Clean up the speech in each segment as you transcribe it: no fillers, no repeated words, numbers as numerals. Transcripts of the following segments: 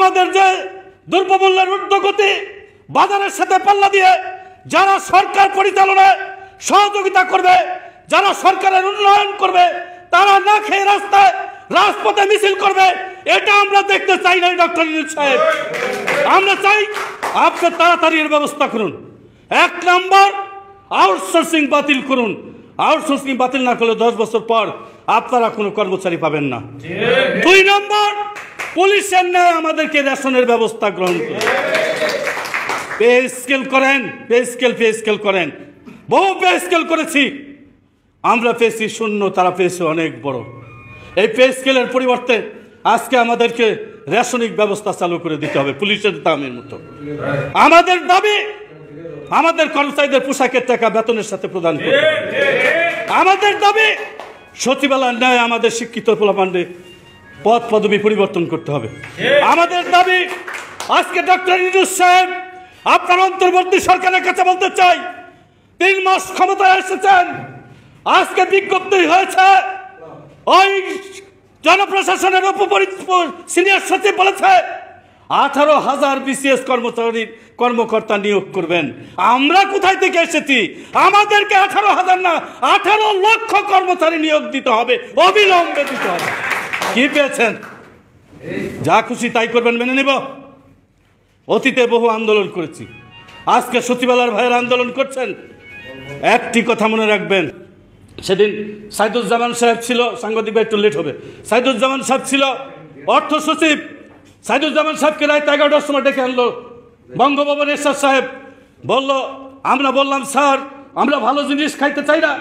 আমাদের যে দ্রব্যমূল্যের ঊর্ধ্বগতি, বাজারের সাথে পাল্লা দিয়ে যারা সরকার পরিচালনায় সহযোগিতা করবে, যারা সরকারের উন্নয়ন করবে, তারা না খেয়ে রাজপথে মিছিল করবে, এটা আমরা দেখতে চাই না। ডক্টর ইউনূস সাহেব, আমরা চাই আপনি তাড়াতাড়ি এর ব্যবস্থা করুন। 1 নম্বর, আউটসোর্সিং বাতিল করুন। আউটসোর্সিং বাতিল না করলে 10 বছর পর আপনারা কোনো কর্মচারী পাবেন না। 2 নম্বর, পুলিশের ন্যায় আমাদেরকে রেশনের ব্যবস্থা গ্রহণ করুন। পে স্কেল করেন, পে স্কেল করেন। বহু পে স্কেল করেছি আমরা, পেয়েছি 0, তারা পেয়েছে অনেক বড়। এই পে স্কেলের পরিবর্তে আজকে আমাদেরকে রেশনিক ব্যবস্থা চালু করে দিতে হবে পুলিশের দামের মতো। আমাদের দাবি, আমাদের কর্মচারীদের পোশাকের টাকা বেতনের সাথে প্রদান করতে হবে। আমাদের দাবি, সচিবালয়ের ন্যায় আমাদের শিক্ষিত পোলাপান্ডে পদ পদবি পরিবর্তন করতে হবে। আমাদের দাবি, আজকে ডক্টর ইউনূস সাহেব আপনার অন্তর্বর্তী সরকারের কাছে বলতে চাই, 3 মাস ক্ষমতায় এসেছেন, আজকে বিজ্ঞপ্তি হয়েছে, ওই জনপ্রশাসনের সিনিয়র সচিব বলেছে 18,000 বিসিএস কর্মকর্তা নিয়োগ করবেন। আমরা কোথায় থেকে এসেছি? আমাদেরকে 18,000 না, 18 লক্ষ কর্মচারী নিয়োগ দিতে হবে, অবিলম্বে দিতে হবে। কি পেয়েছেন? যা খুশি তাই করবেন, মেনে নেব? অতীতে বহু আন্দোলন করেছি, আজকে সচিবালয়ের ভাইয়ের আন্দোলন করছেন। একটি কথা মনে রাখবেন, সেদিন সাইদুজ্জামান সাহেব ছিল, সাংবাদিক ভাই একটু লেট হবে, সাইদুজ্জামান সাহেব ছিল অর্থ সচিব। সাইদুজ্জামান সাহেবকে রাত 11টার সময় ডেকে আনলো বঙ্গভবন এরশাদ সাহেব, বলল, আমরা বললাম স্যার আমরা ভালো জিনিস খাইতে চাই না,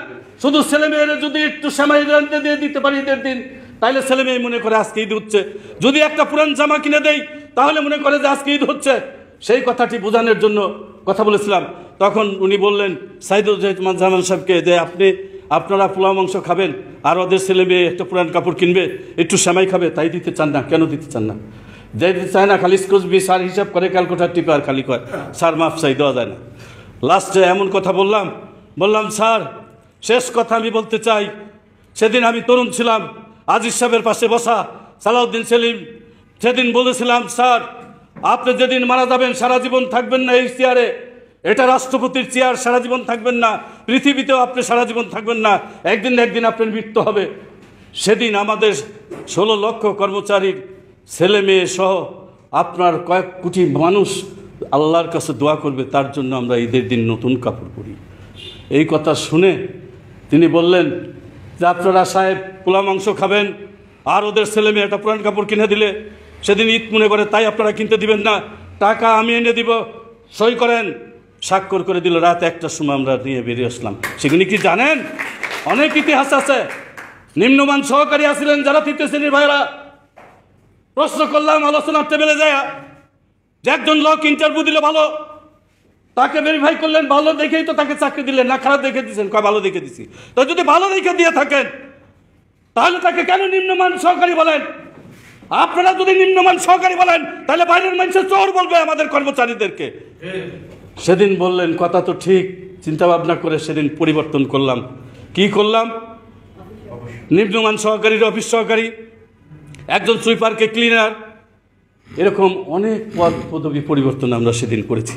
শুধু ছেলে মেয়েরা যদি একটু সেমাই রাঁধতে দিয়ে দিতে পারি ঈদের দিন, তাহলে ছেলে মেয়ে মনে করে আজকে ঈদ হচ্ছে। যদি একটা পুরান জামা কিনে দেই তাহলে মনে করে যে আজকে ঈদ হচ্ছে। সেই কথাটি বোঝানোর জন্য কথা বলেছিলাম। তখন উনি বললেন সাইদুজ্জামান সাহেবকে যে আপনারা পোলাও মাংস খাবেন আর ওদের ছেলে মেয়ে একটা পুরান কাপড় কিনবে, একটু সেমাই খাবে, তাই দিতে চান না। কেন দিতে চান না? দিতে চায় না, খালি স্কুজবি স্যার হিসাব করে, ক্যালকুলেটার টিপে আর খালি কয় স্যার মাফ চাই, দেওয়া যায় না। লাস্টে এমন কথা বললাম স্যার শেষ কথা আমি বলতে চাই, সেদিন আমি তরুণ ছিলাম, আজিজ সাহেবের পাশে বসা সালাউদ্দিন সেলিম, সেদিন বলেছিলাম স্যার আপনি যেদিন মারা যাবেন সারা জীবন থাকবেন না এই চেয়ারে, এটা রাষ্ট্রপতির চেয়ার, সারা জীবন থাকবেন না, পৃথিবীতেও আপনি সারা জীবন থাকবেন না, একদিন না একদিন আপনার মৃত্যু হবে। সেদিন আমাদের 16 লক্ষ কর্মচারীর ছেলে মেয়ে সহ আপনার কয়েক কোটি মানুষ আল্লাহর কাছে দোয়া করবে, তার জন্য আমরা ঈদের দিন নতুন কাপড় পরি। এই কথা শুনে তিনি বললেন যে আপনারা সাহেব পোলা মাংস খাবেন আর ওদের ছেলে মেয়ে একটা পুরান কাপড় কিনে দিলে সেদিন ঈদ মনে করে, তাই আপনারা কিনতে দিবেন না, টাকা আমি এনে দিব, সই করেন। স্বাক্ষর করে দিল। রাত 1টার সময় আমরা নিয়ে বেরিয়ে আসলাম। সেগুলি কি জানেন? অনেক ইতিহাস আছে। নিম্নমান সহকারী আসছিলেন যারা 3য় শ্রেণীর ভাইরা, প্রশ্ন করলাম আলোচনার টেবিলে যায় যে একজন লোক ইন্টারভিউ দিলে ভালো, তাকে ভেরিফাই করলেন, ভালো দেখেই তো তাকে চাকরি দিলেন, না খারাপ দেখে দিচ্ছেন? কয় ভালো দেখে দিছি। তো যদি ভালো দেখে দিয়ে থাকেন তাহলে তাকে কেন নিম্নমান সহকারী বলেন? আপনারা যদি নিম্নমান সহকারী বলেন তাহলে বাইরের মানুষের চোর বলবে আমাদের কর্মচারীদেরকে। সেদিন বললেন কথা তো ঠিক, চিন্তা ভাবনা করে সেদিন পরিবর্তন করলাম। কি করলাম? নিম্নমান সহকারীর অফিস সহকারী, একজন সুইপারকে ক্লিনার, এরকম অনেক পদ পদবি পরিবর্তন আমরা সেদিন করেছি।